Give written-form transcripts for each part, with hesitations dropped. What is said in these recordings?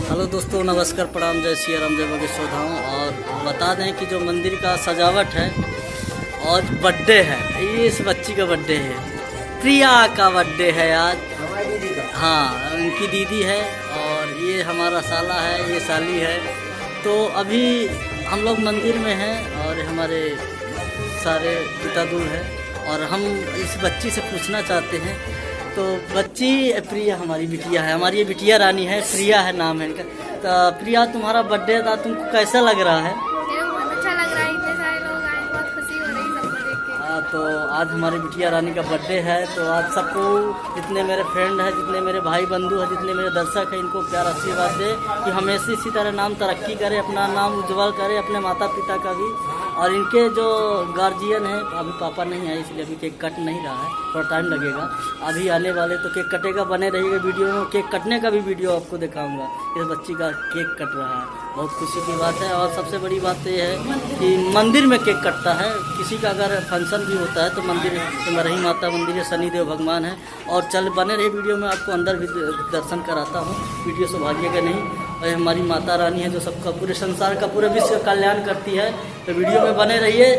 Hello दोस्तों, नमस्कार, प्रणाम, जय श्री राम, जय बगेश्वरधाम। और बता दें कि जो मंदिर का सजावट है और बर्थडे है, ये इस बच्ची का बर्थडे है, प्रिया का बर्थडे है आज। हमारी दीदी का। हाँ, उनकी दीदी है और ये हमारा साला है, ये साली है। तो अभी हम लोग मंदिर में हैं और हमारे सारे पिता दूर है और हम इस बच्ची से पूछना चाहते हैं। तो बच्ची प्रिया हमारी बिटिया है, हमारी ये बिटिया रानी है, प्रिया है नाम है इनका। तो प्रिया, तुम्हारा बर्थडे था, तुमको कैसा लग रहा है? मेरे को बहुत अच्छा लग रहा है, इतने सारे लोग आए, बहुत खुशी हो रही सबको देख के। तो आज हमारी बिटिया रानी का बर्थडे है। तो आज सबको, जितने मेरे फ्रेंड हैं, जितने मेरे भाई बंधु हैं, जितने मेरे दर्शक हैं, इनको प्यार आशीर्वाद दे कि हमेशा इसी तरह नाम तरक्की करे, अपना नाम उज्जवल करे, अपने माता पिता का भी। और इनके जो गार्जियन हैं, अभी पापा नहीं आए इसलिए अभी केक कट नहीं रहा है, थोड़ा टाइम लगेगा। अभी आने वाले तो केक कटेगा, बने रहिएगा वीडियो में। केक कटने का भी वीडियो आपको दिखाऊंगा। इस बच्ची का केक कट रहा है, बहुत खुशी की बात है। और सबसे बड़ी बात तो ये है कि मंदिर में केक कटता है। किसी का अगर फंक्शन भी होता है तो मंदिर में, मरही माता मंदिर है, शनिदेव भगवान है। और चल बने रहे वीडियो में, आपको अंदर भी दर्शन कराता हूँ, वीडियो से भागिएगा नहीं। और हमारी माता रानी है जो सबका, पूरे संसार का, पूरे विश्व का कल्याण करती है। तो वीडियो में बने रहिए।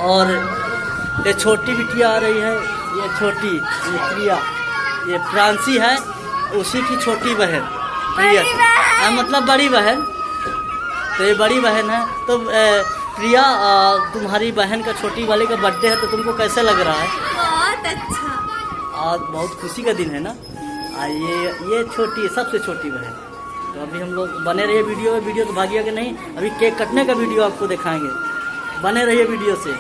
और ये छोटी बिटिया आ रही है, ये छोटी, ये प्रिया, ये फ्रांसी है, उसी की छोटी बहन प्रिया, मतलब बड़ी बहन। तो ये बड़ी बहन है। तो प्रिया, तुम्हारी बहन का, छोटी वाले का बर्थडे है, तो तुमको कैसा लग रहा है? बहुत अच्छा। आज बहुत खुशी का दिन है ना। ये छोटी है, सबसे छोटी बहन। तो अभी हम लोग बने रहिए वीडियो में, वीडियो तो भागिएगा नहीं। अभी केक कटने का वीडियो आपको दिखाएंगे, बने रहिए वीडियो से।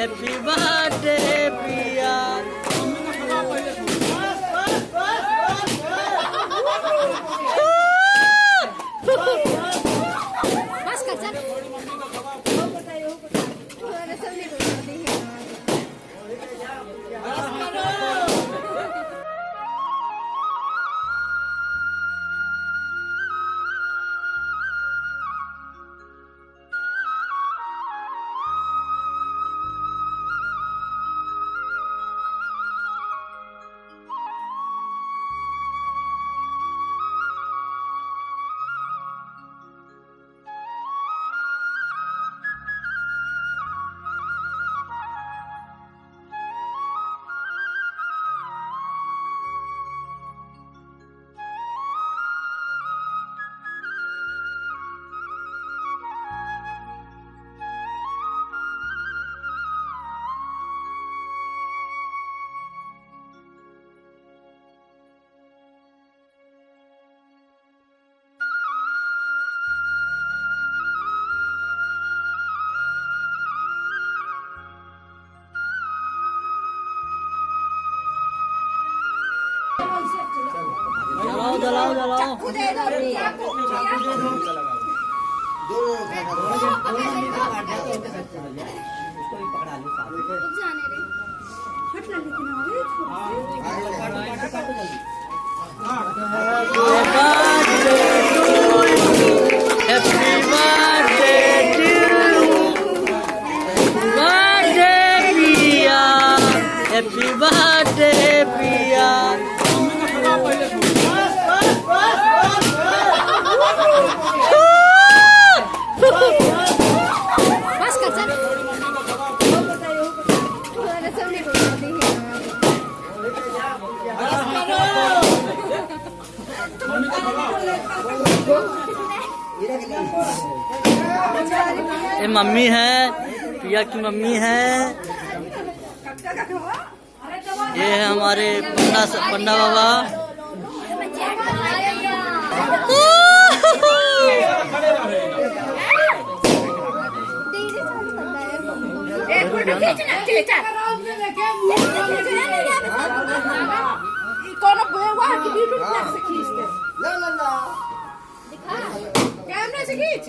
Happy birthday, Priya. बस कर चल। जलाओ। Happy birthday, Priya. बस कर चल। ये मम्मी है, प्रिया की मम्मी है। ये है हमारे पन्ना बाबा। कैमरा से खींच।